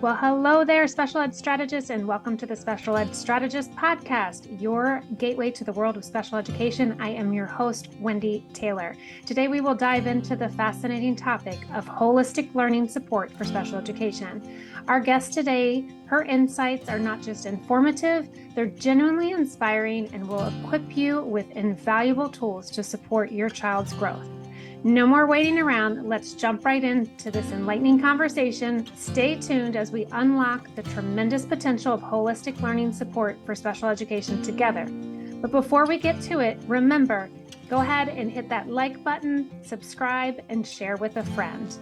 Well, hello there, Special Ed Strategists, and welcome to the Special Ed Strategist Podcast, your gateway to the world of special education. I am your host, Wendy Taylor. Today, we will dive into the fascinating topic of holistic learning support for special education. Our guest today, her insights are not just informative, they're genuinely inspiring and will equip you with invaluable tools to support your child's growth. No more waiting around. Let's jump right into this enlightening conversation. Stay tuned as we unlock the tremendous potential of holistic learning support for special education together. But before we get to it, remember, go ahead and hit that like button, subscribe, and share with a friend.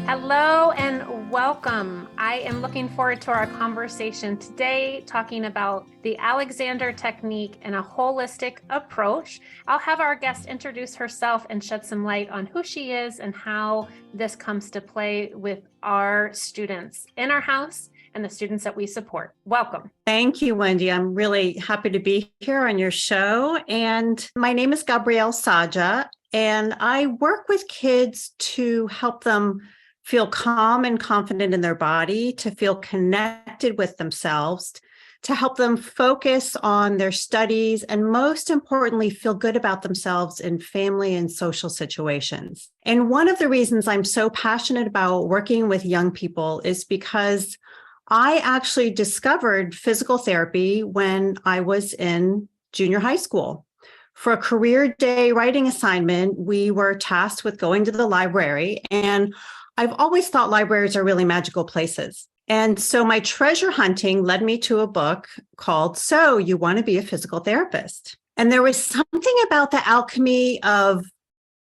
Hello and welcome. I am looking forward to our conversation today, talking about the Alexander technique and a holistic approach. I'll have our guest introduce herself and shed some light on who she is and how this comes to play with our students in our house and the students that we support. Welcome. Thank you, Wendy. I'm really happy to be here on your show. And my name is Gabriella Czaja, and I work with kids to help them feel calm and confident in their body, to feel connected with themselves, to help them focus on their studies, and most importantly, feel good about themselves in family and social situations. And one of the reasons I'm so passionate about working with young people is because I actually discovered physical therapy when I was in junior high school. For a career day writing assignment, we were tasked with going to the library, and I've always thought libraries are really magical places. And so my treasure hunting led me to a book called So You Want to Be a Physical Therapist. And there was something about the alchemy of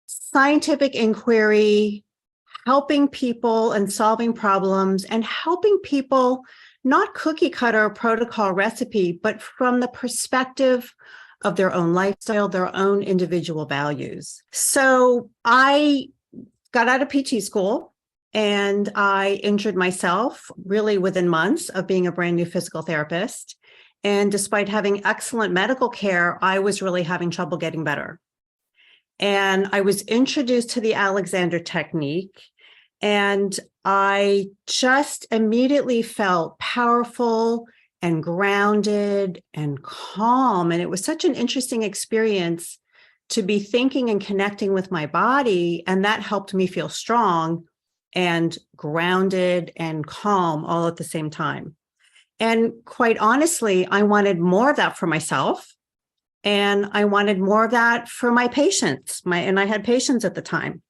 scientific inquiry, helping people and solving problems, and helping people not cookie cutter protocol recipe, but from the perspective of their own lifestyle, their own individual values. So I got out of PT school, and I injured myself really within months of being a brand new physical therapist. And despite having excellent medical care, I was really having trouble getting better. And I was introduced to the Alexander technique, and I just immediately felt powerful and grounded and calm. And it was such an interesting experience to be thinking and connecting with my body. And that helped me feel strong and grounded and calm all at the same time. And quite honestly, I wanted more of that for myself. And I wanted more of that for my patients. And I had patients at the time.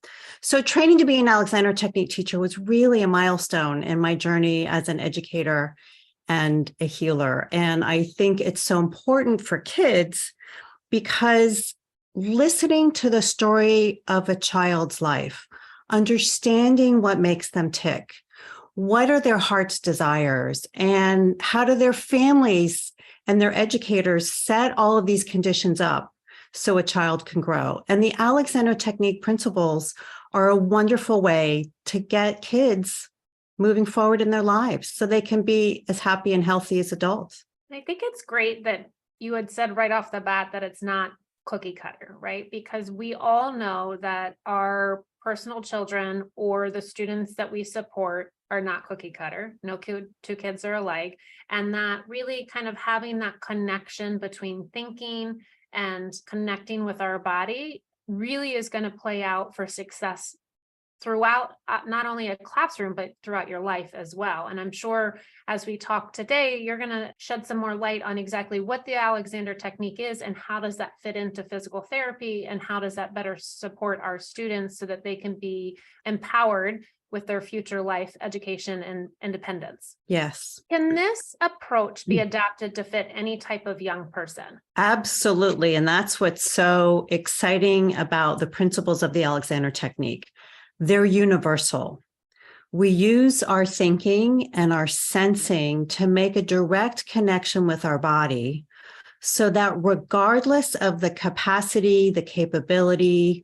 So training to be an Alexander technique teacher was really a milestone in my journey as an educator and a healer. And I think it's so important for kids because listening to the story of a child's life, understanding what makes them tick, what are their heart's desires, and how do their families and their educators set all of these conditions up so a child can grow. And the Alexander technique principles are a wonderful way to get kids moving forward in their lives so they can be as happy and healthy as adults. I think it's great that you had said right off the bat that it's not cookie cutter, right? Because we all know that our personal children or the students that we support are not cookie cutter. No two kids are alike. And that really kind of having that connection between thinking and connecting with our body really is going to play out for success throughout not only a classroom, but throughout your life as well. And I'm sure as we talk today, you're going to shed some more light on exactly what the Alexander technique is and how does that fit into physical therapy and how does that better support our students so that they can be empowered with their future life, education, and independence. Yes. Can this approach be adapted to fit any type of young person? Absolutely. And that's what's so exciting about the principles of the Alexander technique. They're universal. We use our thinking and our sensing to make a direct connection with our body so that regardless of the capacity, the capability,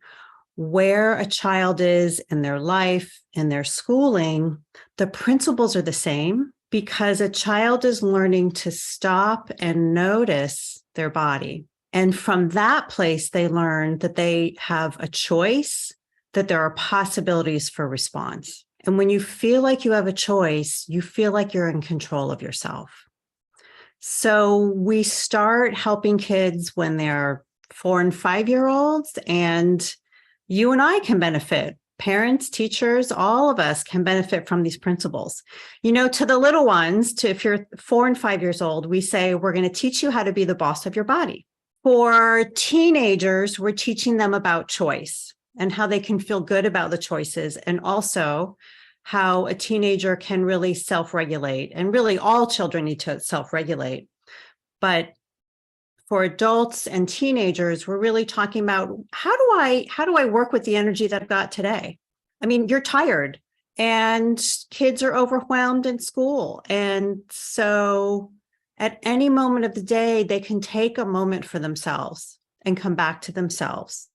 where a child is in their life, in their schooling, the principles are the same because a child is learning to stop and notice their body. And from that place, they learn that they have a choice, that there are possibilities for response. And when you feel like you have a choice, you feel like you're in control of yourself. So we start helping kids when they're 4 and 5-year-olds, and you and I can benefit. Parents, teachers, all of us can benefit from these principles. To the little ones, if you're 4 and 5 years old, we say, we're going to teach you how to be the boss of your body. For teenagers, we're teaching them about choice and how they can feel good about the choices, and also how a teenager can really self-regulate. And really all children need to self-regulate. But for adults and teenagers, we're really talking about how do I work with the energy that I've got today? I mean, you're tired and kids are overwhelmed in school. And so at any moment of the day, they can take a moment for themselves and come back to themselves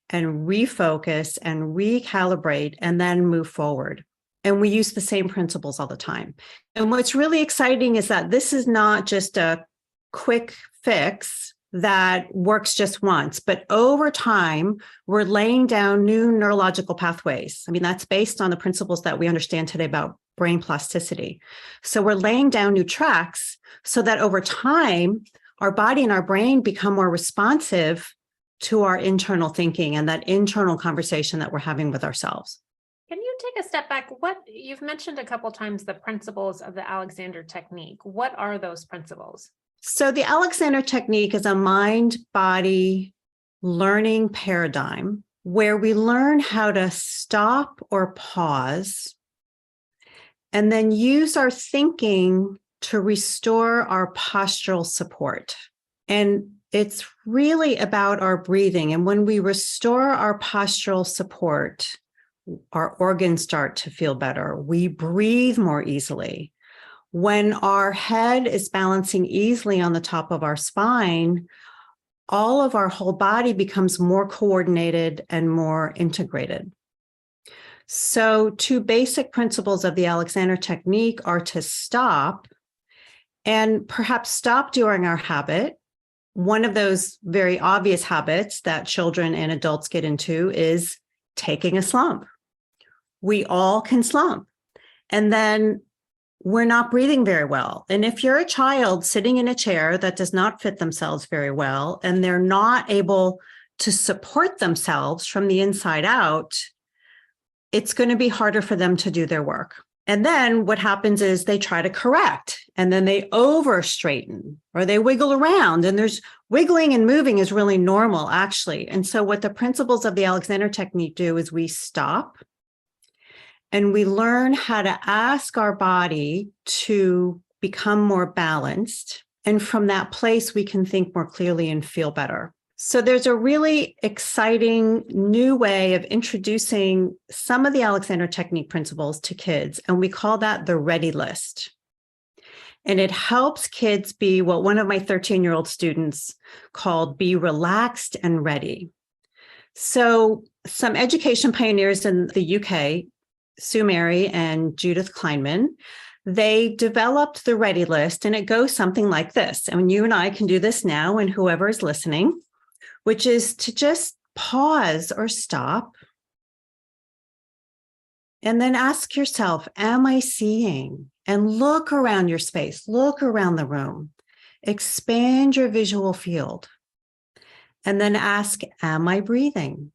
and refocus and recalibrate and then move forward. And we use the same principles all the time. And what's really exciting is that this is not just a quick fix that works just once, but over time, we're laying down new neurological pathways. I mean, that's based on the principles that we understand today about brain plasticity. So we're laying down new tracks so that over time, our body and our brain become more responsive to our internal thinking and that internal conversation that we're having with ourselves. Can you take a step back? You've mentioned a couple times the principles of the Alexander technique. What are those principles? So the Alexander technique is a mind-body learning paradigm where we learn how to stop or pause and then use our thinking to restore our postural support. And it's really about our breathing. And when we restore our postural support, our organs start to feel better. We breathe more easily. When our head is balancing easily on the top of our spine, all of our whole body becomes more coordinated and more integrated. So 2 basic principles of the Alexander technique are to stop, and perhaps stop during our habit. One of those very obvious habits that children and adults get into is taking a slump. We all can slump. And then we're not breathing very well. And if you're a child sitting in a chair that does not fit themselves very well, and they're not able to support themselves from the inside out, it's going to be harder for them to do their work. And then what happens is they try to correct, and then they over straighten or they wiggle around, and there's wiggling and moving is really normal, actually. And so what the principles of the Alexander technique do is we stop and we learn how to ask our body to become more balanced. And from that place, we can think more clearly and feel better. So there's a really exciting new way of introducing some of the Alexander technique principles to kids, and we call that the ready list. And it helps kids be what one of my 13-year-old students called be relaxed and ready. So some education pioneers in the UK, Sue Mary and Judith Kleinman, they developed the ready list, and it goes something like this. And you and I can do this now, and whoever is listening, which is to just pause or stop and then ask yourself, am I seeing? And look around your space, look around the room, expand your visual field, and then ask, am I breathing?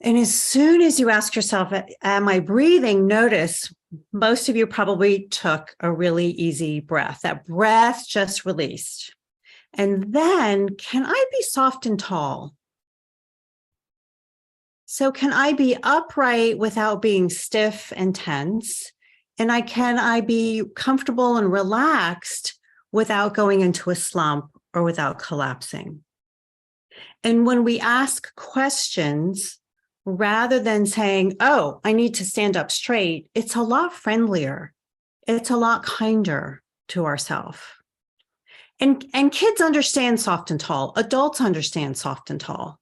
And as soon as you ask yourself, am I breathing? Notice most of you probably took a really easy breath. That breath just released. And then, can I be soft and tall? So can I be upright without being stiff and tense? And can I be comfortable and relaxed without going into a slump or without collapsing? And when we ask questions, rather than saying, oh, I need to stand up straight, it's a lot friendlier. It's a lot kinder to ourselves. And kids understand soft and tall. Adults understand soft and tall.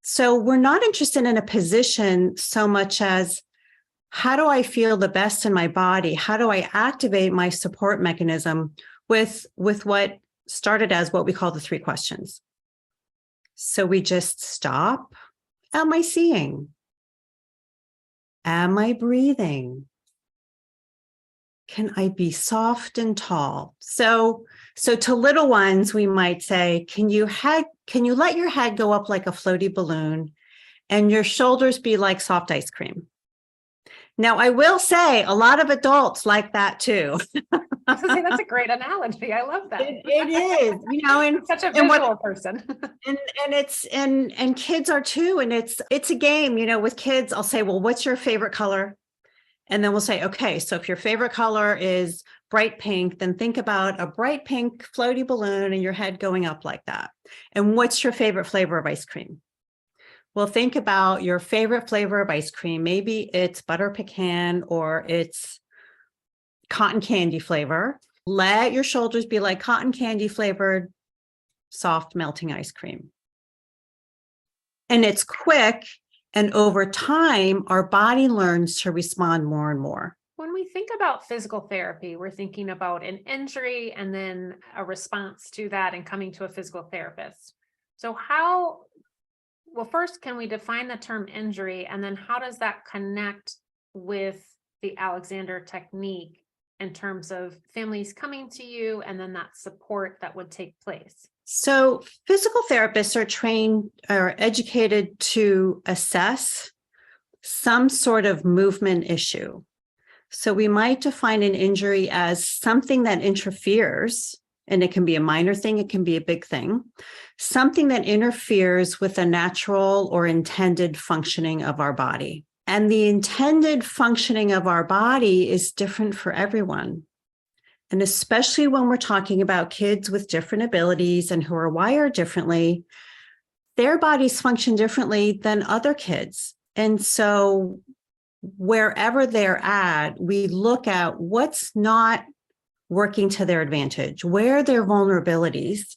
So we're not interested in a position so much as, how do I feel the best in my body? How do I activate my support mechanism with what started as what we call the 3 questions. So we just stop. Am I seeing? Am I breathing? Can I be soft and tall? So to little ones, we might say, can you let your head go up like a floaty balloon and your shoulders be like soft ice cream? Now, I will say a lot of adults like that too. I was gonna say, that's a great analogy. I love that. It is, and I'm such a and visual person. and kids are too. And it's a game, with kids. I'll say, well, what's your favorite color? And then we'll say, okay, so if your favorite color is bright pink, then think about a bright pink floaty balloon and your head going up like that. And what's your favorite flavor of ice cream? Well, think about your favorite flavor of ice cream. Maybe it's butter pecan or it's cotton candy flavor. Let your shoulders be like cotton candy flavored, soft melting ice cream. And it's quick. And over time, our body learns to respond more and more. When we think about physical therapy, we're thinking about an injury and then a response to that and coming to a physical therapist. So well, first, can we define the term injury? And then how does that connect with the Alexander technique in terms of families coming to you and then that support that would take place? So physical therapists are trained or educated to assess some sort of movement issue. So we might define an injury as something that interferes, and it can be a minor thing, it can be a big thing, something that interferes with the natural or intended functioning of our body. And the intended functioning of our body is different for everyone. And especially when we're talking about kids with different abilities and who are wired differently, their bodies function differently than other kids. And so wherever they're at, we look at what's not working to their advantage, where are their vulnerabilities,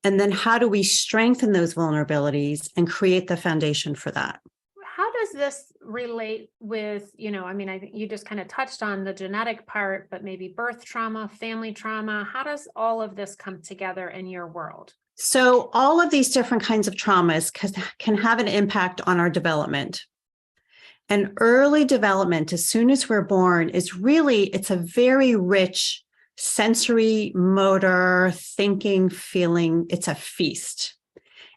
and then how do we strengthen those vulnerabilities and create the foundation for that. How does this relate with, I think you just kind of touched on the genetic part, but maybe birth trauma, family trauma. How does all of this come together in your world? So all of these different kinds of traumas can have an impact on our development. And early development, as soon as we're born, it's a very rich sensory, motor, thinking, feeling. It's a feast.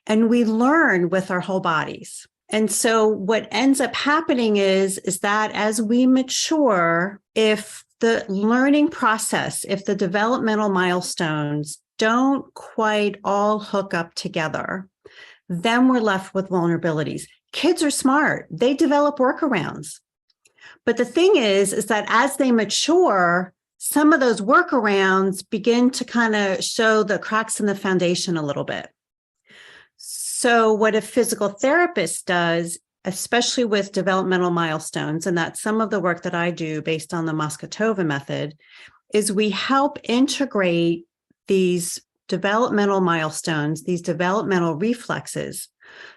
And we learn with our whole bodies. And so what ends up happening is that as we mature, if the learning process, if the developmental milestones don't quite all hook up together, then we're left with vulnerabilities. Kids are smart. They develop workarounds. But the thing is that as they mature, some of those workarounds begin to kind of show the cracks in the foundation a little bit. So what a physical therapist does, especially with developmental milestones, and that's some of the work that I do based on the Moscatova method, is we help integrate these developmental milestones, these developmental reflexes,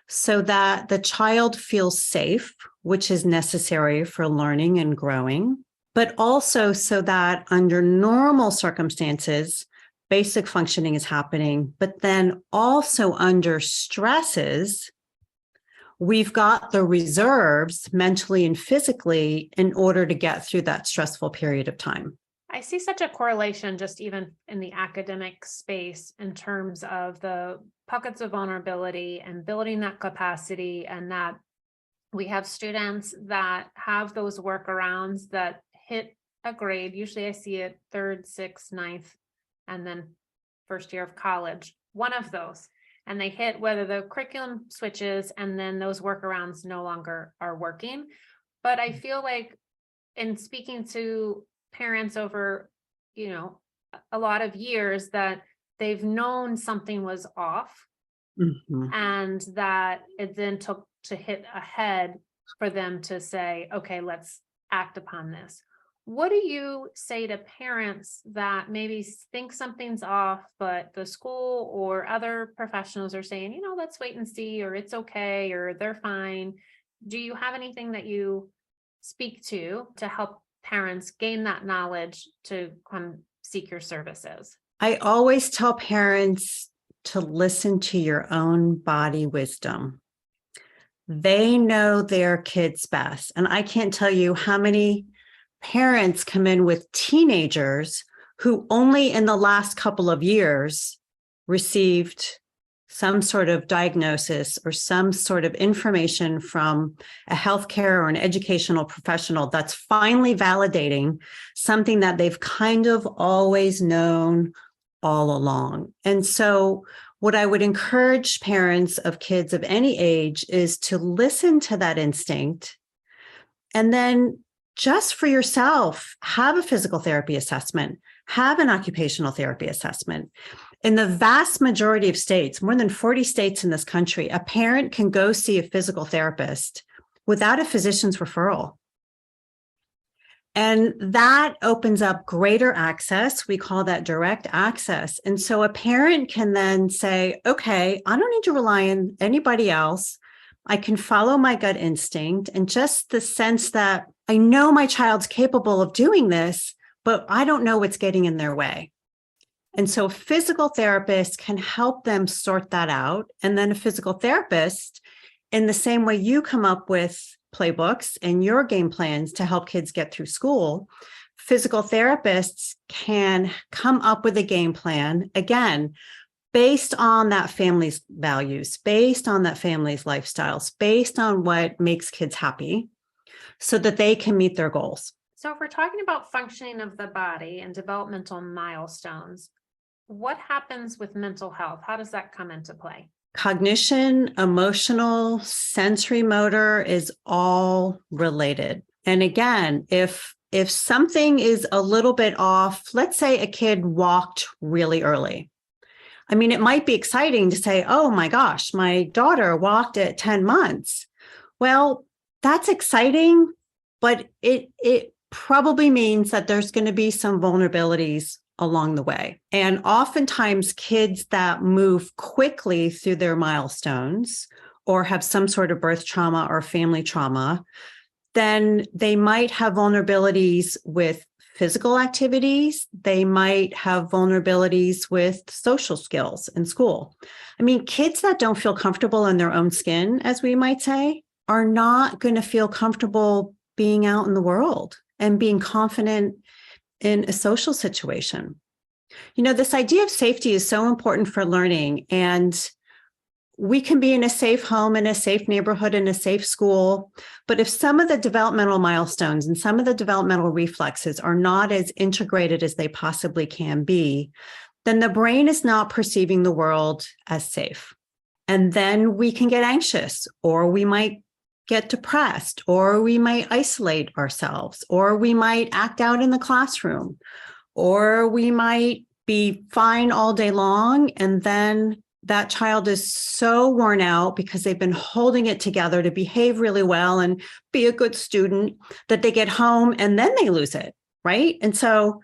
so that the child feels safe, which is necessary for learning and growing, but also so that under normal circumstances, basic functioning is happening, but then also under stresses, we've got the reserves mentally and physically in order to get through that stressful period of time. I see such a correlation just even in the academic space in terms of the pockets of vulnerability and building that capacity, and that we have students that have those workarounds that hit a grade. Usually I see it 3rd, 6th, 9th, and then first year of college, one of those. And they hit whether the curriculum switches and then those workarounds no longer are working. But I feel like in speaking to parents over, a lot of years, that they've known something was off, and that it then took to hit ahead for them to say, okay, let's act upon this. What do you say to parents that maybe think something's off, but the school or other professionals are saying, let's wait and see, or it's okay, or they're fine? Do you have anything that you speak to help parents gain that knowledge to come seek your services? I always tell parents to listen to your own body wisdom. They know their kids best. And I can't tell you how many parents come in with teenagers who only in the last couple of years received some sort of diagnosis or some sort of information from a healthcare or an educational professional that's finally validating something that they've kind of always known all along. And so what I would encourage parents of kids of any age is to listen to that instinct and then just for yourself, have a physical therapy assessment, have an occupational therapy assessment. In the vast majority of states, more than 40 states in this country, a parent can go see a physical therapist without a physician's referral. And that opens up greater access. We call that direct access. And so a parent can then say, okay, I don't need to rely on anybody else. I can follow my gut instinct and just the sense that I know my child's capable of doing this, but I don't know what's getting in their way. And so physical therapists can help them sort that out. And then a physical therapist, in the same way you come up with playbooks and your game plans to help kids get through school, physical therapists can come up with a game plan, again, based on that family's values, based on that family's lifestyles, based on what makes kids happy so that they can meet their goals. So if we're talking about functioning of the body and developmental milestones, what happens with mental health? How does that come into play? Cognition, emotional, sensory motor is all related. And again, if something is a little bit off, let's say a kid walked really early. I mean, it might be exciting to say, oh my gosh, my daughter walked at 10 months. Well, that's exciting, but it probably means that there's going to be some vulnerabilities along the way. And oftentimes kids that move quickly through their milestones or have some sort of birth trauma or family trauma, then they might have vulnerabilities with physical activities. They might have vulnerabilities with social skills in school. I mean, kids that don't feel comfortable in their own skin, as we might say, are not going to feel comfortable being out in the world and being confident in a social situation. You know, this idea of safety is so important for learning, and we can be in a safe home, in a safe neighborhood, in a safe school. But if some of the developmental milestones and some of the developmental reflexes are not as integrated as they possibly can be, then the brain is not perceiving the world as safe. And then we can get anxious, or we might get depressed, or we might isolate ourselves, or we might act out in the classroom, or we might be fine all day long. And then that child is so worn out because they've been holding it together to behave really well and be a good student that they get home and then they lose it, right? And so,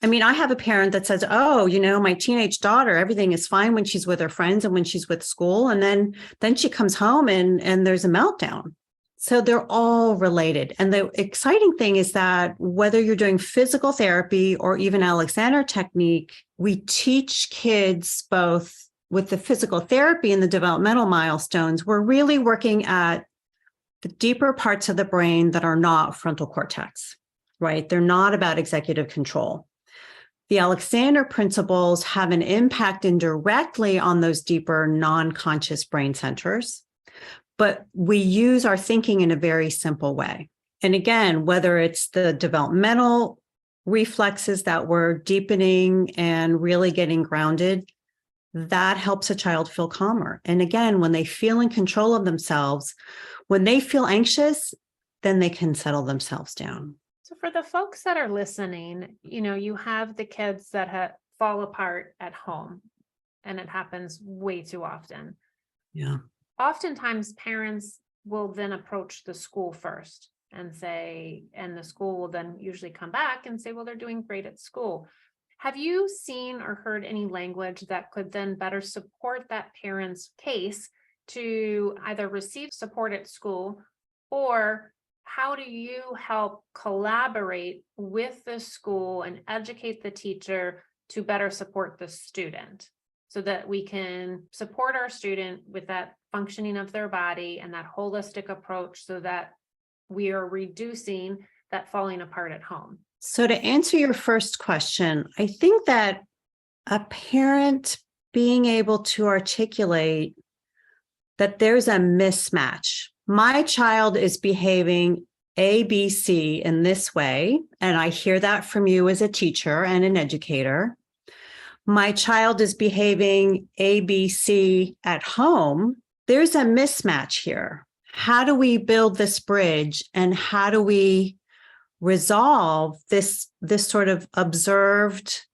I mean, I have a parent that says, oh, you know, my teenage daughter, everything is fine when she's with her friends and when she's with school. And then she comes home and there's a meltdown. So they're all related. And the exciting thing is that whether you're doing physical therapy or even Alexander technique, we teach kids both with the physical therapy and the developmental milestones. We're really working at the deeper parts of the brain that are not frontal cortex, right? They're not about executive control. The Alexander principles have an impact indirectly on those deeper non-conscious brain centers, but we use our thinking in a very simple way. And again, whether it's the developmental reflexes that we're deepening and really getting grounded, that helps a child feel calmer. And again, when they feel in control of themselves, when they feel anxious, then they can settle themselves down. So for the folks that are listening, you know, you have the kids that fall apart at home, and it happens way too often. Yeah. Oftentimes parents will then approach the school first and say, and the school will then usually come back and say, well, they're doing great at school. Have you seen or heard any language that could then better support that parent's case to either receive support at school, or how do you help collaborate with the school and educate the teacher to better support the student so that we can support our student with that functioning of their body and that holistic approach so that we are reducing that falling apart at home. So to answer your first question, I think that a parent being able to articulate that there's a mismatch. My child is behaving A, B, C in this way, and I hear that from you as a teacher and an educator. My child is behaving A, B, C at home. There's a mismatch here. How do we build this bridge, and how do we resolve this sort of observed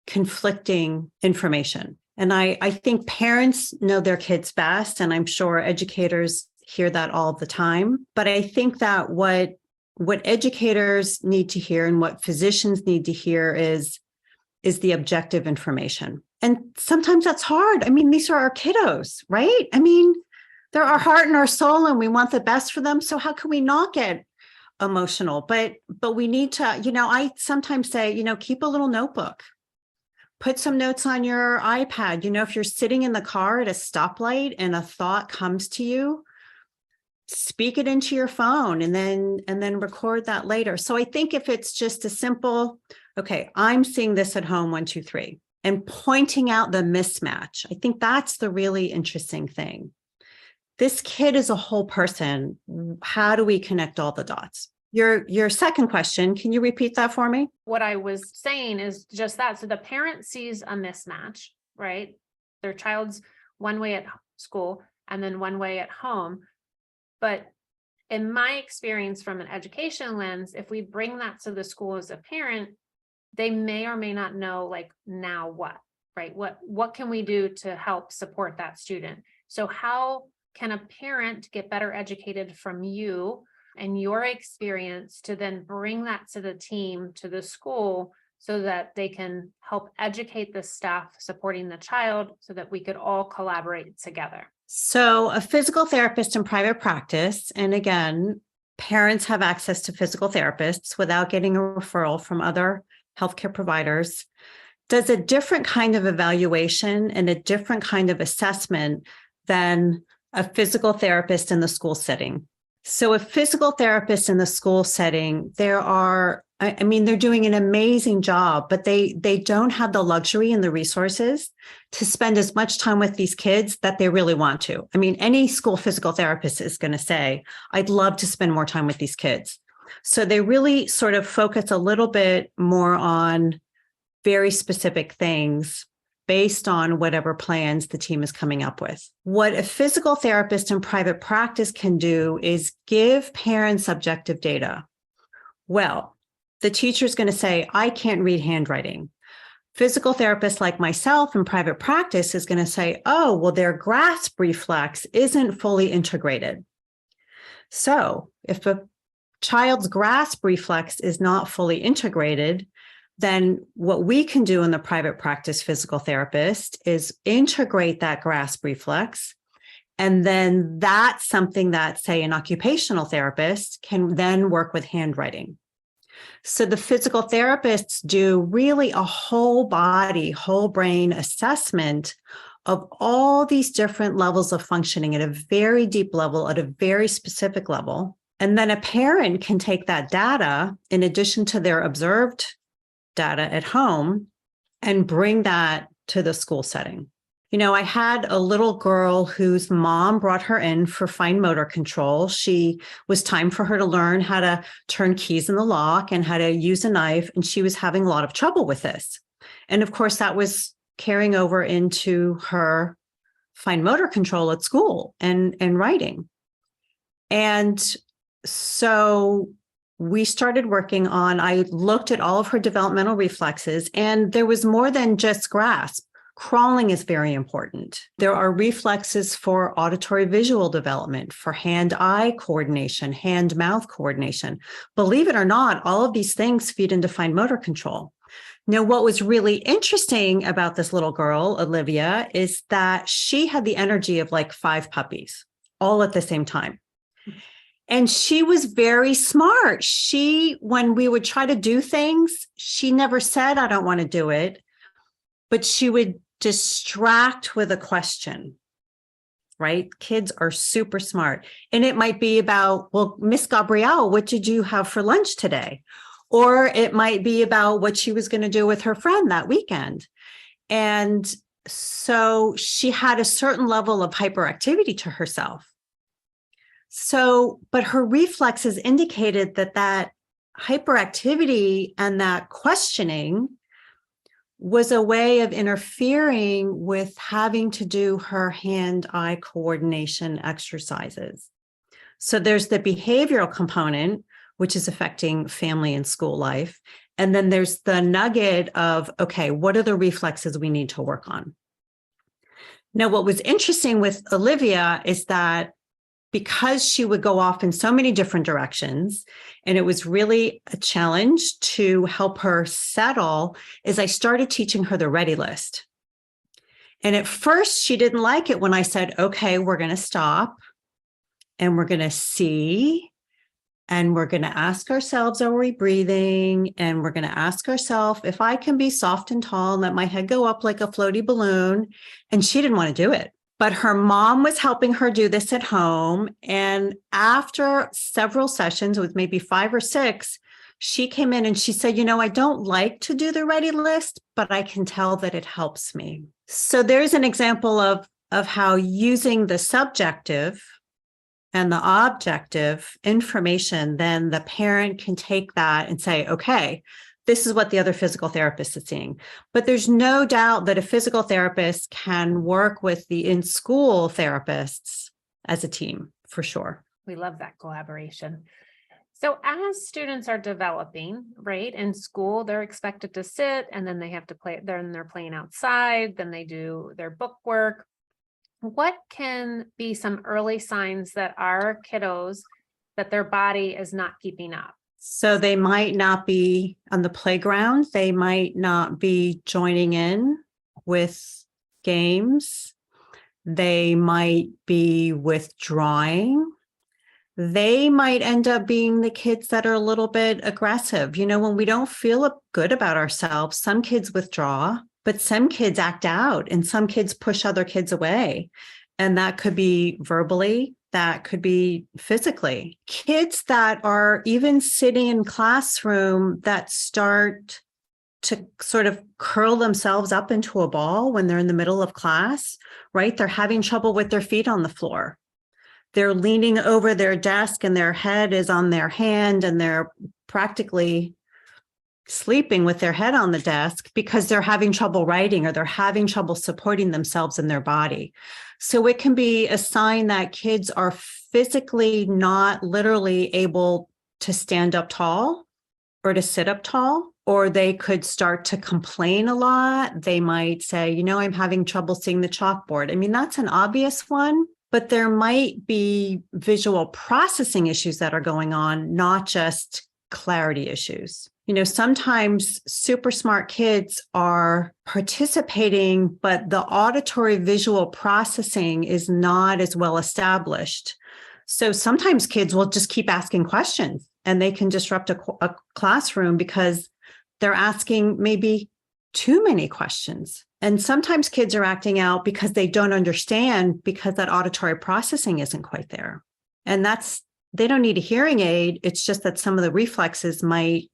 conflicting information? And I think parents know their kids best, and I'm sure educators hear that all the time. But I think that what educators need to hear and what physicians need to hear is the objective information. And sometimes that's hard. I mean, these are our kiddos, right? I mean, they're our heart and our soul, and we want the best for them. So how can we not get emotional? But we need to, I sometimes say, keep a little notebook. Put some notes on your iPad. If you're sitting in the car at a stoplight and a thought comes to you, speak it into your phone and then record that later. So I think if it's just a simple, okay, I'm seeing this at home, 1, 2, 3, and pointing out the mismatch, I think that's the really interesting thing. This kid is a whole person. How do we connect all the dots? Your second question, can you repeat that for me? What I was saying is just that. So the parent sees a mismatch, right? Their child's one way at school and then one way at home. But in my experience from an education lens, if we bring that to the school as a parent, they may or may not know, like, now what, right? What can we do to help support that student? So how can a parent get better educated from you and your experience to then bring that to the team, to the school, so that they can help educate the staff supporting the child so that we could all collaborate together? So a physical therapist in private practice, and again, parents have access to physical therapists without getting a referral from other healthcare providers, does a different kind of evaluation and a different kind of assessment than a physical therapist in the school setting. So a physical therapist in the school setting, they're doing an amazing job, but they don't have the luxury and the resources to spend as much time with these kids that they really want to. I mean, any school physical therapist is going to say, I'd love to spend more time with these kids. So they really sort of focus a little bit more on very specific things based on whatever plans the team is coming up with. What a physical therapist in private practice can do is give parents objective data. Well, the teacher's going to say, I can't read handwriting. Physical therapist like myself in private practice is going to say, oh, well, their grasp reflex isn't fully integrated. So if a child's grasp reflex is not fully integrated, then what we can do in the private practice physical therapist is integrate that grasp reflex. And then that's something that, say, an occupational therapist can then work with handwriting. So the physical therapists do really a whole body, whole brain assessment of all these different levels of functioning at a very deep level, at a very specific level. And then a parent can take that data in addition to their observed data at home and bring that to the school setting. I had a little girl whose mom brought her in for fine motor control. She was time for her to learn how to turn keys in the lock and how to use a knife, and she was having a lot of trouble with this. And of course, that was carrying over into her fine motor control at school and writing. And so we started working on, I looked at all of her developmental reflexes, and there was more than just grasp. Crawling is very important. There are reflexes for auditory visual development, for hand-eye coordination, hand-mouth coordination. Believe it or not, all of these things feed into fine motor control. Now, what was really interesting about this little girl, Olivia, is that she had the energy of like 5 puppies all at the same time. And she was very smart. When we would try to do things, she never said, I don't want to do it. but she would distract with a question, right? Kids are super smart. And it might be about, well, Miss Gabrielle, what did you have for lunch today? Or it might be about what she was going to do with her friend that weekend. And so she had a certain level of hyperactivity to herself. So, but her reflexes indicated that hyperactivity and that questioning was a way of interfering with having to do her hand-eye coordination exercises. So there's the behavioral component, which is affecting family and school life. And then there's the nugget of, okay, what are the reflexes we need to work on? Now, what was interesting with Olivia is that because she would go off in so many different directions, and it was really a challenge to help her settle, is I started teaching her the ready list. And at first, she didn't like it when I said, okay, we're going to stop and we're going to see, and we're going to ask ourselves, are we breathing? And we're going to ask ourselves if I can be soft and tall and let my head go up like a floaty balloon. And she didn't want to do it. But her mom was helping her do this at home. And after several sessions, with maybe 5 or 6, she came in and she said, I don't like to do the ready list, but I can tell that it helps me. So there's an example of how using the subjective and the objective information, then the parent can take that and say, okay, this is what the other physical therapist is seeing. But there's no doubt that a physical therapist can work with the in-school therapists as a team, for sure. We love that collaboration. So as students are developing, right, in school, they're expected to sit and then they have to play, they're playing outside, then they do their book work. What can be some early signs that our kiddos, that their body is not keeping up? So they might not be on the playground. They might not be joining in with games. They might be withdrawing. They might end up being the kids that are a little bit aggressive. When we don't feel good about ourselves, some kids withdraw, but some kids act out and some kids push other kids away. And that could be verbally, that could be physically. Kids that are even sitting in classroom that start to sort of curl themselves up into a ball when they're in the middle of class, right? They're having trouble with their feet on the floor. They're leaning over their desk and their head is on their hand and they're practically sleeping with their head on the desk because they're having trouble writing or they're having trouble supporting themselves in their body. So it can be a sign that kids are physically not literally able to stand up tall or to sit up tall, or they could start to complain a lot. They might say, I'm having trouble seeing the chalkboard. I mean, that's an obvious one, but there might be visual processing issues that are going on, not just clarity issues. Sometimes super smart kids are participating, but the auditory visual processing is not as well established. So sometimes kids will just keep asking questions and they can disrupt a classroom because they're asking maybe too many questions. And sometimes kids are acting out because they don't understand because that auditory processing isn't quite there. And they don't need a hearing aid. It's just that some of the reflexes might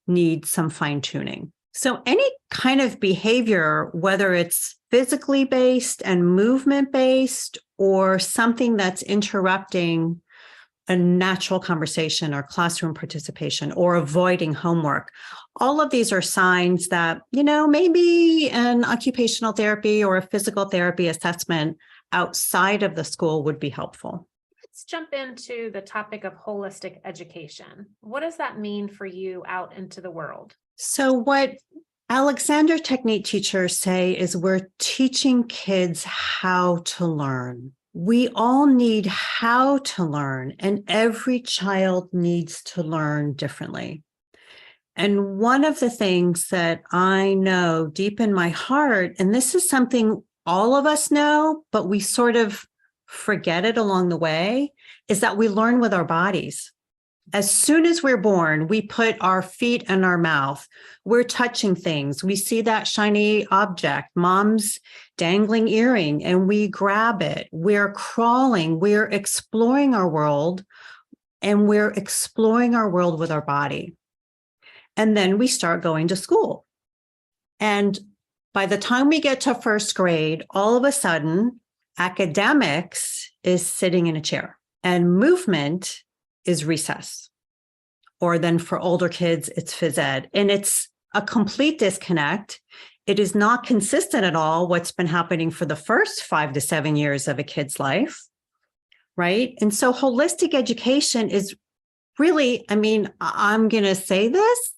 need some fine tuning. So any kind of behavior, whether it's physically based and movement based or something that's interrupting a natural conversation or classroom participation or avoiding homework, all of these are signs that, maybe an occupational therapy or a physical therapy assessment outside of the school would be helpful. Let's jump into the topic of holistic education. What does that mean for you out into the world? So what Alexander Technique teachers say is we're teaching kids how to learn. We all need how to learn, and every child needs to learn differently. And one of the things that I know deep in my heart, and this is something all of us know, but we sort of forget it along the way, is that we learn with our bodies. As soon as we're born, we put our feet in our mouth. We're touching things. We see that shiny object, mom's dangling earring, and we grab it. We're crawling. We're exploring our world, and we're exploring our world with our body. And then we start going to school. And by the time we get to first grade, all of a sudden, academics is sitting in a chair and movement is recess. Or then for older kids, it's phys ed. And it's a complete disconnect. It is not consistent at all what's been happening for the first 5 to 7 years of a kid's life, right? And so holistic education is really, I mean, I'm going to say this,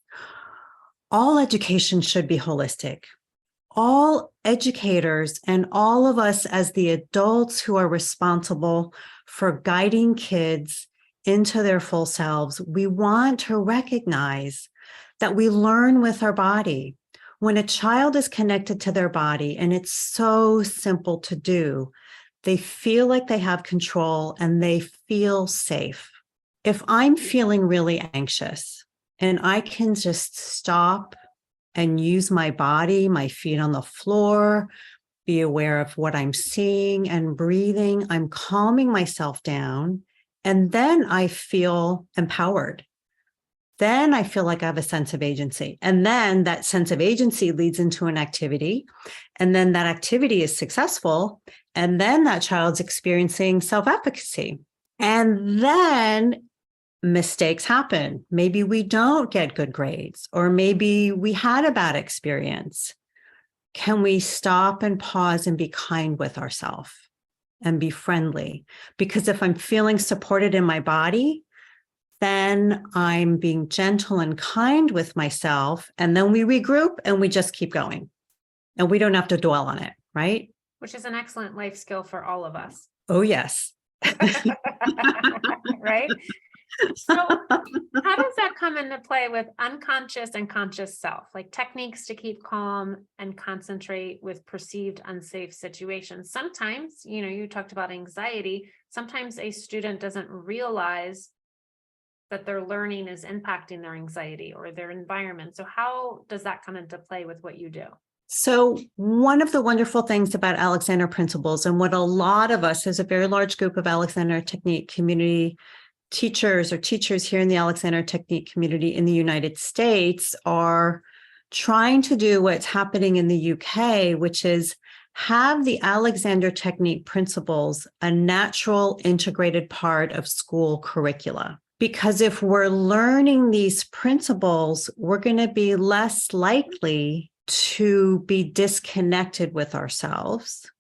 all education should be holistic. All educators and all of us as the adults who are responsible for guiding kids into their full selves, we want to recognize that we learn with our body. When a child is connected to their body, and it's so simple to do, they feel like they have control and they feel safe. If I'm feeling really anxious and I can just stop and use my body, my feet on the floor, be aware of what I'm seeing and breathing, I'm calming myself down. And then I feel empowered. Then I feel like I have a sense of agency. And then that sense of agency leads into an activity. And then that activity is successful. And then that child's experiencing self-efficacy. And then mistakes happen. Maybe we don't get good grades, or maybe we had a bad experience. Can we stop and pause and be kind with ourselves and be friendly? Because if I'm feeling supported in my body, then I'm being gentle and kind with myself. And then we regroup and we just keep going. And we don't have to dwell on it, right? Which is an excellent life skill for all of us. Oh, yes. Right? So how does that come into play with unconscious and conscious self, like techniques to keep calm and concentrate with perceived unsafe situations? Sometimes, you talked about anxiety. Sometimes a student doesn't realize that their learning is impacting their anxiety or their environment. So how does that come into play with what you do? So one of the wonderful things about Alexander Principles, and what a lot of us, there's a very large group of Alexander Technique community teachers or teachers here in the Alexander Technique community in the United States, are trying to do what's happening in the UK, which is have the Alexander Technique principles a natural integrated part of school curricula. Because if we're learning these principles, we're going to be less likely to be disconnected with ourselves.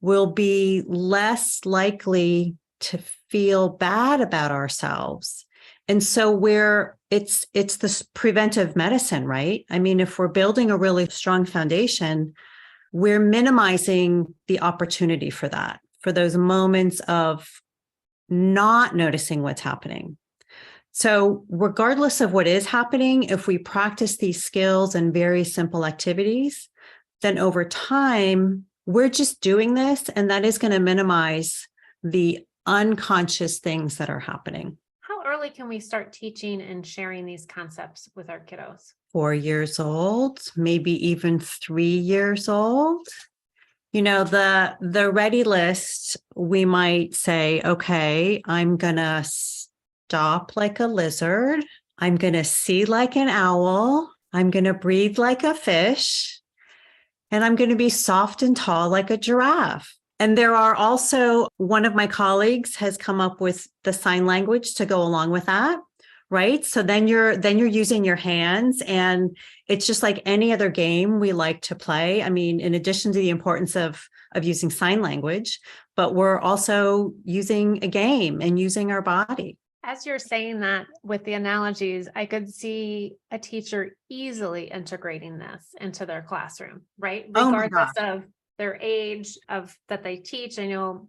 We'll be less likely to feel bad about ourselves. And so it's this preventive medicine, right? I mean, if we're building a really strong foundation, we're minimizing the opportunity for that, for those moments of not noticing what's happening. So regardless of what is happening, if we practice these skills and very simple activities, then over time, we're just doing this, and that is going to minimize the unconscious things that are happening. How early can we start teaching and sharing these concepts with our kiddos? 4 years old, maybe even 3 years old. The ready list, we might say, okay, I'm going to stop like a lizard. I'm going to see like an owl. I'm going to breathe like a fish. And I'm going to be soft and tall like a giraffe. And there are also, one of my colleagues has come up with the sign language to go along with that, right? So then you're using your hands, and it's just like any other game we like to play. I mean, in addition to the importance of using sign language, but we're also using a game and using our body. As you're saying that with the analogies, I could see a teacher easily integrating this into their classroom, right? Regardless of their age that they teach. I know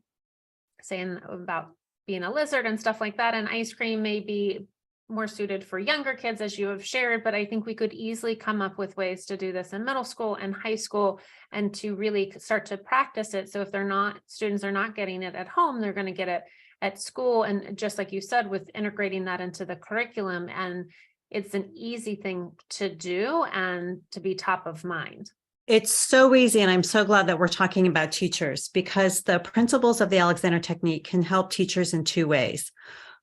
saying about being a lizard and stuff like that, and ice cream may be more suited for younger kids, as you have shared, but I think we could easily come up with ways to do this in middle school and high school, and to really start to practice it. So if students are not getting it at home, they're going to get it at school. And just like you said, with integrating that into the curriculum, and it's an easy thing to do and to be top of mind. It's so easy. And I'm so glad that we're talking about teachers, because the principles of the Alexander Technique can help teachers in two ways.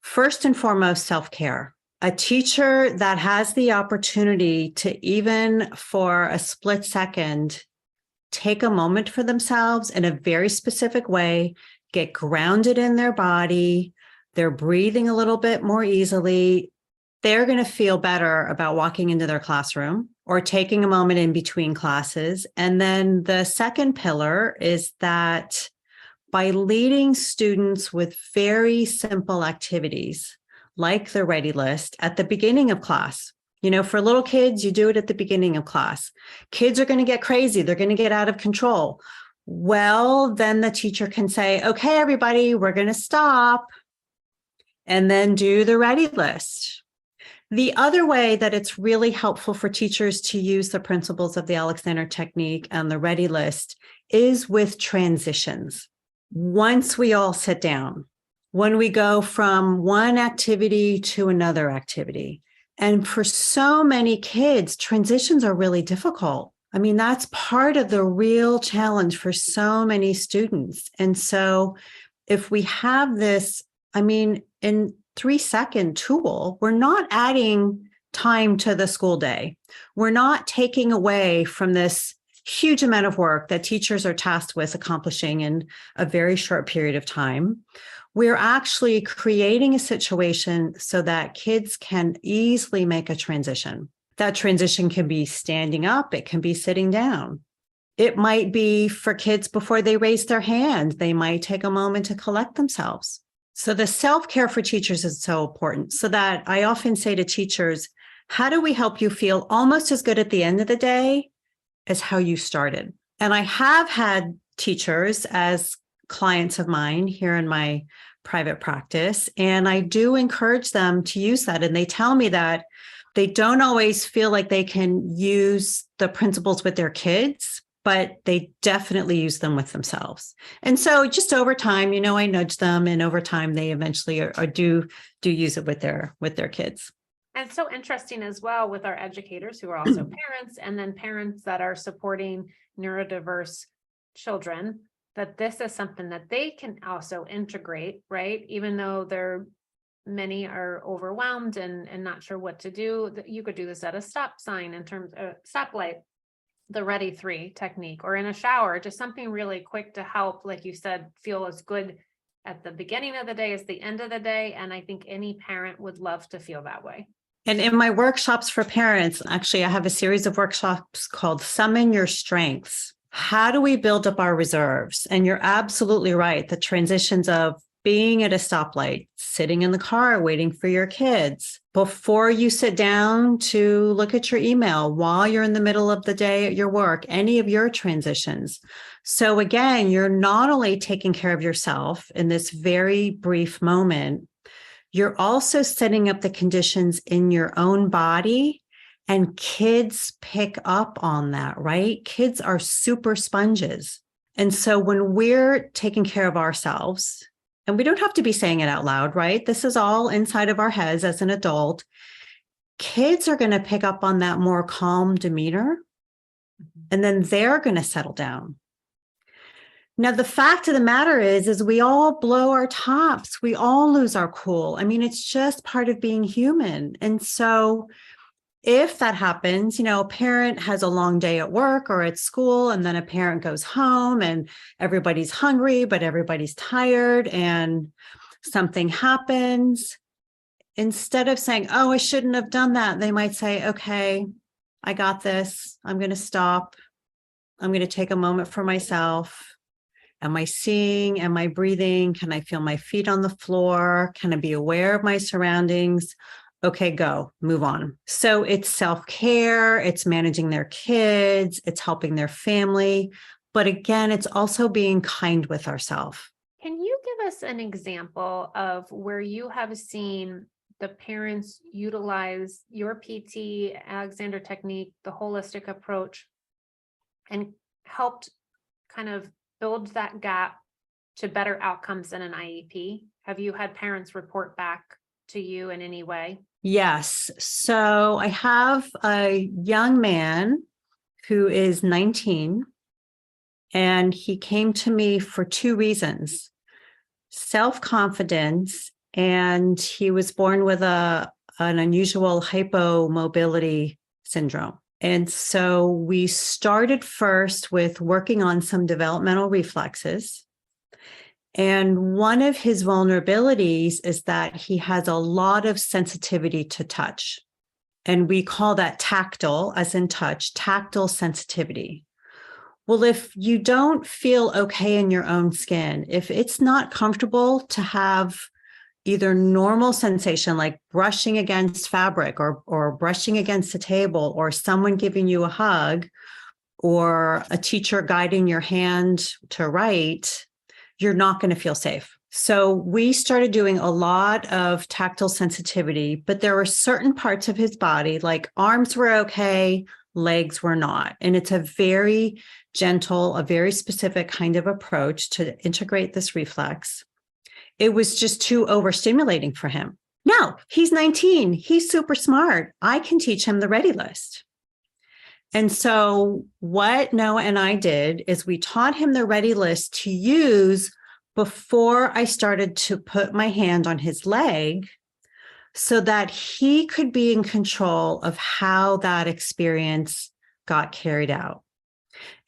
First and foremost, self-care. A teacher that has the opportunity to, even for a split second, take a moment for themselves in a very specific way, get grounded in their body, they're breathing a little bit more easily, they're going to feel better about walking into their classroom or taking a moment in between classes. And then the second pillar is that by leading students with very simple activities, like the ready list at the beginning of class. For little kids, you do it at the beginning of class. Kids are going to get crazy. They're going to get out of control. Well, then the teacher can say, okay, everybody, we're going to stop and then do the ready list. The other way that it's really helpful for teachers to use the principles of the Alexander Technique and the ready list is with transitions. Once we all sit down, when we go from one activity to another activity. And for so many kids, transitions are really difficult. I mean, that's part of the real challenge for so many students. And so if we have this, in 3-second tool, we're not adding time to the school day. We're not taking away from this huge amount of work that teachers are tasked with accomplishing in a very short period of time. We're actually creating a situation so that kids can easily make a transition. That transition can be standing up, it can be sitting down. It might be for kids before they raise their hand, they might take a moment to collect themselves. So the self-care for teachers is so important, so that I often say to teachers, how do we help you feel almost as good at the end of the day as how you started? And I have had teachers as clients of mine here in my private practice, and I do encourage them to use that. And they tell me that they don't always feel like they can use the principles with their kids, but they definitely use them with themselves. And so just over time, I nudge them, and over time they eventually do use it with their kids. And it's so interesting as well with our educators who are also parents, and then parents that are supporting neurodiverse children, that this is something that they can also integrate, right? Even though many are overwhelmed and not sure what to do, you could do this at a stop sign in terms of stoplight, the Ready 3 technique, or in a shower, just something really quick to help, like you said, feel as good at the beginning of the day as the end of the day. And I think any parent would love to feel that way. And in my workshops for parents, actually, I have a series of workshops called Summon Your Strengths. How do we build up our reserves? And you're absolutely right. The transitions of being at a stoplight, sitting in the car, waiting for your kids, before you sit down to look at your email, while you're in the middle of the day at your work, any of your transitions. So again, you're not only taking care of yourself in this very brief moment, you're also setting up the conditions in your own body, and kids pick up on that, right? Kids are super sponges. And so when we're taking care of ourselves, and we don't have to be saying it out loud, right? This is all inside of our heads as an adult. Kids are going to pick up on that more calm demeanor, and then they're going to settle down. Now, the fact of the matter is we all blow our tops. We all lose our cool. It's just part of being human. And so if that happens, a parent has a long day at work or at school, and then a parent goes home and everybody's hungry, but everybody's tired and something happens. Instead of saying, oh, I shouldn't have done that, they might say, okay, I got this. I'm going to stop. I'm going to take a moment for myself. Am I seeing? Am I breathing? Can I feel my feet on the floor? Can I be aware of my surroundings? Okay, go, move on. So it's self-care, it's managing their kids, it's helping their family. But again, it's also being kind with ourselves. Can you give us an example of where you have seen the parents utilize your PT, Alexander Technique, the holistic approach, and helped kind of build that gap to better outcomes in an IEP? Have you had parents report back to you in any way? Yes. So I have a young man who is 19, and he came to me for two reasons: self-confidence, and he was born with an unusual hypomobility syndrome. And so we started first with working on some developmental reflexes. And one of his vulnerabilities is that he has a lot of sensitivity to touch. And we call that tactile, as in touch, tactile sensitivity. Well, if you don't feel okay in your own skin, if it's not comfortable to have either normal sensation like brushing against fabric or brushing against a table, or someone giving you a hug, or a teacher guiding your hand to write, you're not going to feel safe. So we started doing a lot of tactile sensitivity, but there were certain parts of his body, like arms were okay, legs were not. And it's a very gentle, a very specific kind of approach to integrate this reflex. It was just too overstimulating for him. Now, he's 19. He's super smart. I can teach him the ready list. And so what Noah and I did is we taught him the ready list to use before I started to put my hand on his leg, so that he could be in control of how that experience got carried out.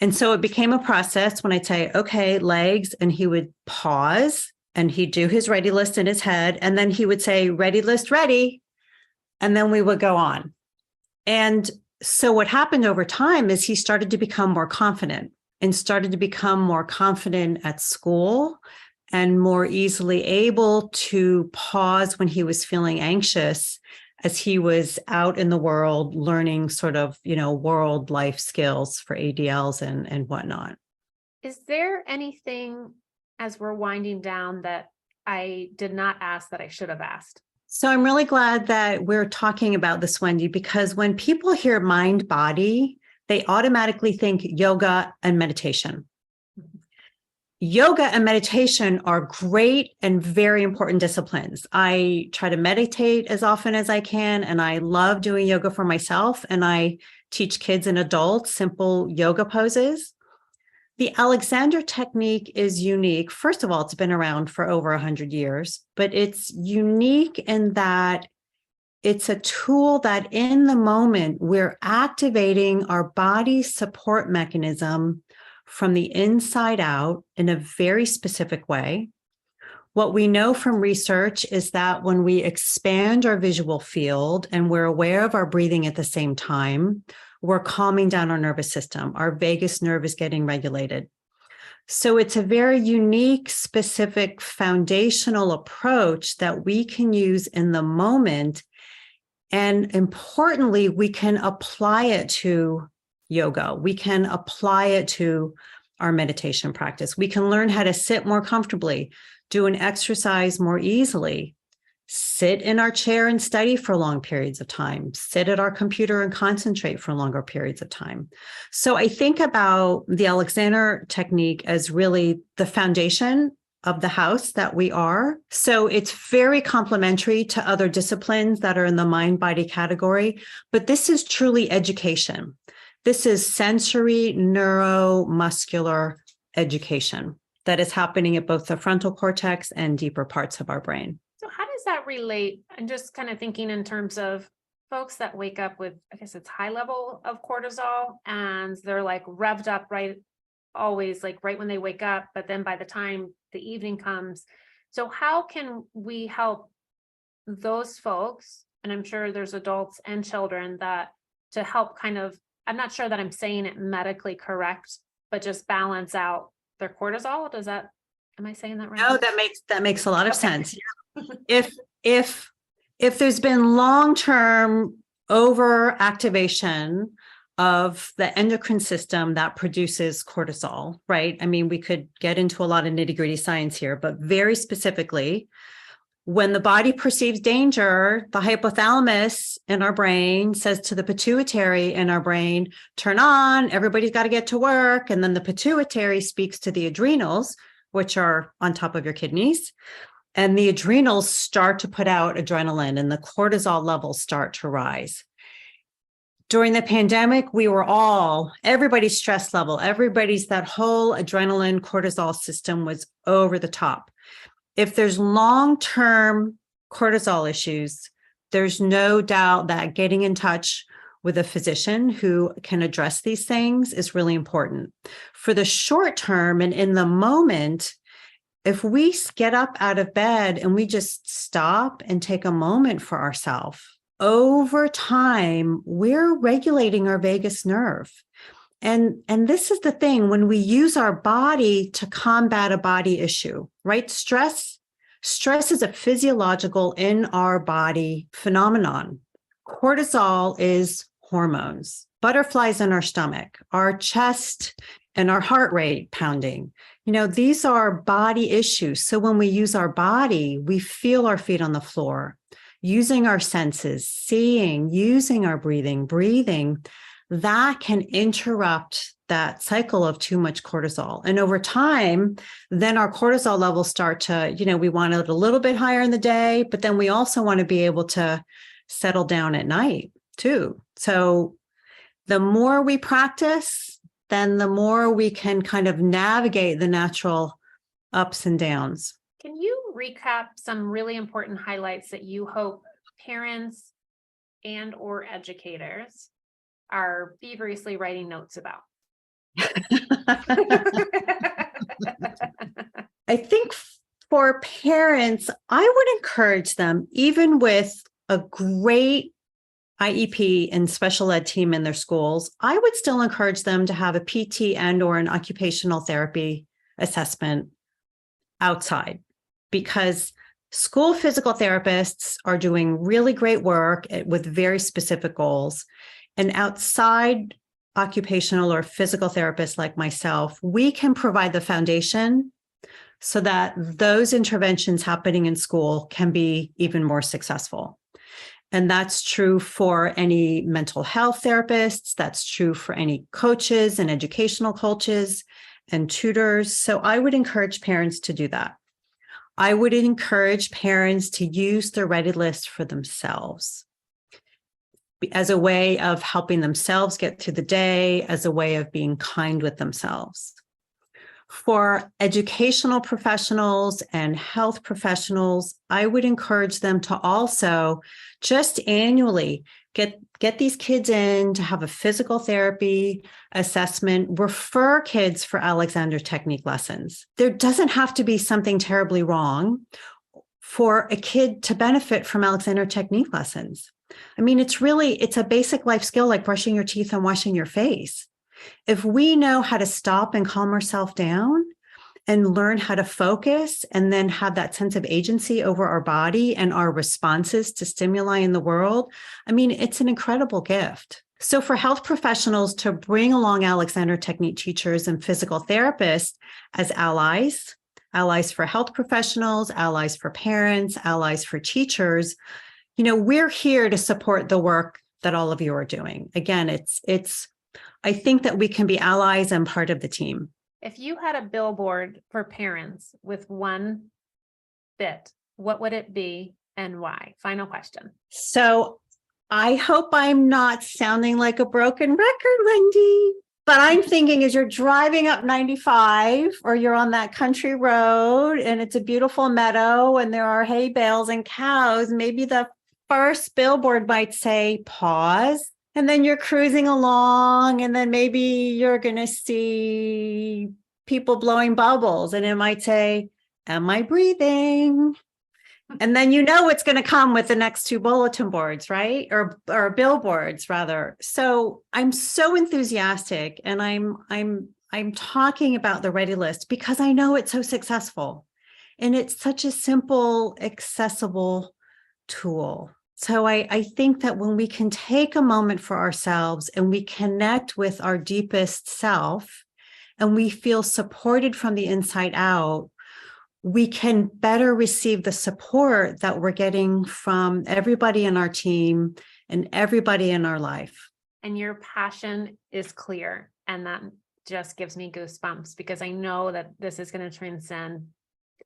And so it became a process when I'd say, okay, legs, and he would pause and he'd do his ready list in his head. And then he would say, ready list, ready. And then we would go on. And so what happened over time is he started to become more confident and started to become more confident at school and more easily able to pause when he was feeling anxious, as he was out in the world learning sort of, world life skills for ADLs and whatnot. Is there anything, as we're winding down, that I did not ask that I should have asked? So I'm really glad that we're talking about this, Wendy, because when people hear mind body, they automatically think yoga and meditation. Yoga and meditation are great and very important disciplines. I try to meditate as often as I can, and I love doing yoga for myself, and I teach kids and adults simple yoga poses. The Alexander technique is unique. First of all, it's been around for over 100 years, but it's unique in that it's a tool that in the moment we're activating our body's support mechanism from the inside out in a very specific way. What we know from research is that when we expand our visual field and we're aware of our breathing at the same time, we're calming down our nervous system. Our vagus nerve is getting regulated. So it's a very unique, specific, foundational approach that we can use in the moment. And importantly, we can apply it to yoga. We can apply it to our meditation practice. We can learn how to sit more comfortably, do an exercise more easily, sit in our chair and study for long periods of time, sit at our computer and concentrate for longer periods of time. So I think about the Alexander technique as really the foundation of the house that we are. So it's very complementary to other disciplines that are in the mind-body category, but this is truly education. This is sensory neuromuscular education that is happening at both the frontal cortex and deeper parts of our brain. So how does that relate? I'm just kind of thinking in terms of folks that wake up with, I guess it's high level of cortisol, and they're like revved up right when they wake up, but then by the time the evening comes. So how can we help those folks? And I'm sure there's adults and children to help kind of, I'm not sure that I'm saying it medically correct, but just balance out their cortisol. Am I saying that right? No, that makes a lot of sense. If there's been long-term overactivation of the endocrine system that produces cortisol, right? I mean, we could get into a lot of nitty-gritty science here, but very specifically, when the body perceives danger, the hypothalamus in our brain says to the pituitary in our brain, turn on, everybody's got to get to work. And then the pituitary speaks to the adrenals, which are on top of your kidneys. And the adrenals start to put out adrenaline and the cortisol levels start to rise. During the pandemic, everybody's stress level, that whole adrenaline cortisol system was over the top. If there's long-term cortisol issues, there's no doubt that getting in touch with a physician who can address these things is really important. For the short term and in the moment, if we get up out of bed and we just stop and take a moment for ourselves, over time, we're regulating our vagus nerve. And this is the thing, when we use our body to combat a body issue, right? Stress is a physiological in our body phenomenon. Cortisol is hormones, butterflies in our stomach, our chest and our heart rate pounding. These are body issues. So when we use our body, we feel our feet on the floor, using our senses, seeing, using our breathing, that can interrupt that cycle of too much cortisol. And over time, then our cortisol levels start to, we want it a little bit higher in the day, but then we also want to be able to settle down at night too. So the more we practice, then the more we can kind of navigate the natural ups and downs. Can you recap some really important highlights that you hope parents and or educators are feverishly writing notes about? I think for parents, I would encourage them, even with a great IEP and special ed team in their schools, I would still encourage them to have a PT and or an occupational therapy assessment outside, because school physical therapists are doing really great work with very specific goals. And outside occupational or physical therapists like myself, we can provide the foundation so that those interventions happening in school can be even more successful. And that's true for any mental health therapists. That's true for any coaches and educational coaches and tutors. So I would encourage parents to do that. I would encourage parents to use the Ready List for themselves as a way of helping themselves get through the day, as a way of being kind with themselves. For educational professionals and health professionals, I would encourage them to also just annually get these kids in to have a physical therapy assessment, refer kids for Alexander Technique lessons. There doesn't have to be something terribly wrong for a kid to benefit from Alexander Technique lessons. I mean, it's a basic life skill like brushing your teeth and washing your face. If we know how to stop and calm ourselves down and learn how to focus and then have that sense of agency over our body and our responses to stimuli in the world, I mean, it's an incredible gift. So for health professionals to bring along Alexander Technique teachers and physical therapists as allies for health professionals, allies for parents, allies for teachers, we're here to support the work that all of you are doing. Again, I think that we can be allies and part of the team. If you had a billboard for parents with one bit, what would it be and why? Final question. So I hope I'm not sounding like a broken record, Wendy, but I'm thinking as you're driving up 95 or you're on that country road and it's a beautiful meadow and there are hay bales and cows, maybe the first billboard might say pause. And then you're cruising along, and then maybe you're going to see people blowing bubbles, and it might say, "Am I breathing?" And then what's going to come with the next two bulletin boards, right? Or billboards, rather. So I'm so enthusiastic, and I'm talking about the Ready List because I know it's so successful, and it's such a simple, accessible tool. So I think that when we can take a moment for ourselves and we connect with our deepest self and we feel supported from the inside out, we can better receive the support that we're getting from everybody in our team and everybody in our life. And your passion is clear, and that just gives me goosebumps because I know that this is going to transcend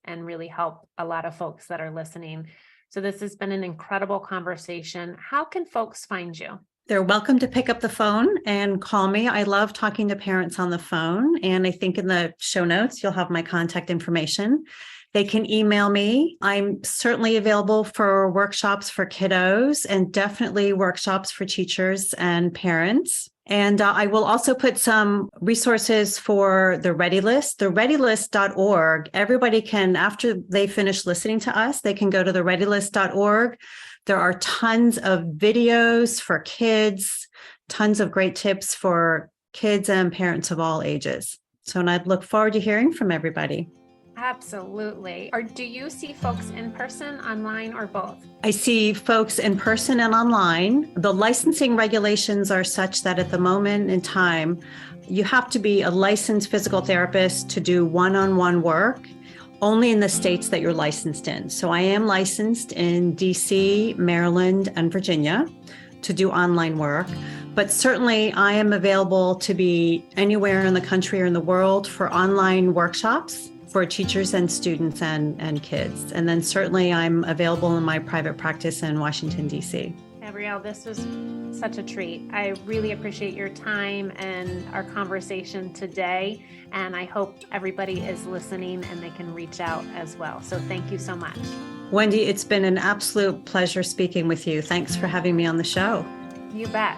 and really help a lot of folks that are listening. So this has been an incredible conversation. How can folks find you? They're welcome to pick up the phone and call me. I love talking to parents on the phone. And I think in the show notes, you'll have my contact information. They can email me. I'm certainly available for workshops for kiddos and definitely workshops for teachers and parents. And I will also put some resources for the Ready List, the readylist.org. Everybody can, after they finish listening to us, they can go to the readylist.org. There are tons of videos for kids, tons of great tips for kids and parents of all ages. So, and I'd look forward to hearing from everybody. Absolutely. Or do you see folks in person, online, or both? I see folks in person and online. The licensing regulations are such that at the moment in time, you have to be a licensed physical therapist to do one-on-one work only in the states that you're licensed in. So I am licensed in DC, Maryland, and Virginia to do online work. But certainly I am available to be anywhere in the country or in the world for online workshops for teachers and students and kids. And then certainly I'm available in my private practice in Washington, DC. Gabrielle, this was such a treat. I really appreciate your time and our conversation today. And I hope everybody is listening and they can reach out as well. So thank you so much. Wendy, it's been an absolute pleasure speaking with you. Thanks for having me on the show. You bet.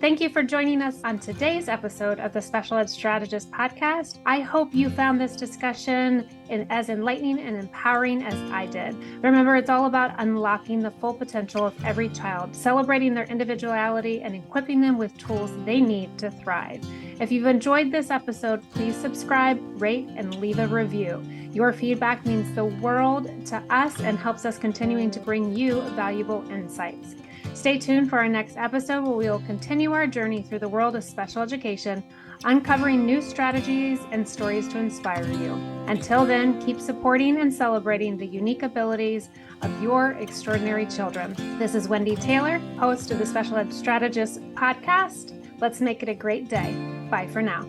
Thank you for joining us on today's episode of the Special Ed Strategist podcast. I hope you found this discussion as enlightening and empowering as I did. Remember, it's all about unlocking the full potential of every child, celebrating their individuality, and equipping them with tools they need to thrive. If you've enjoyed this episode, please subscribe, rate, and leave a review. Your feedback means the world to us and helps us continuing to bring you valuable insights. Stay tuned for our next episode where we will continue our journey through the world of special education, uncovering new strategies and stories to inspire you. Until then, keep supporting and celebrating the unique abilities of your extraordinary children. This is Wendy Taylor, host of the Special Ed Strategist podcast. Let's make it a great day. Bye for now.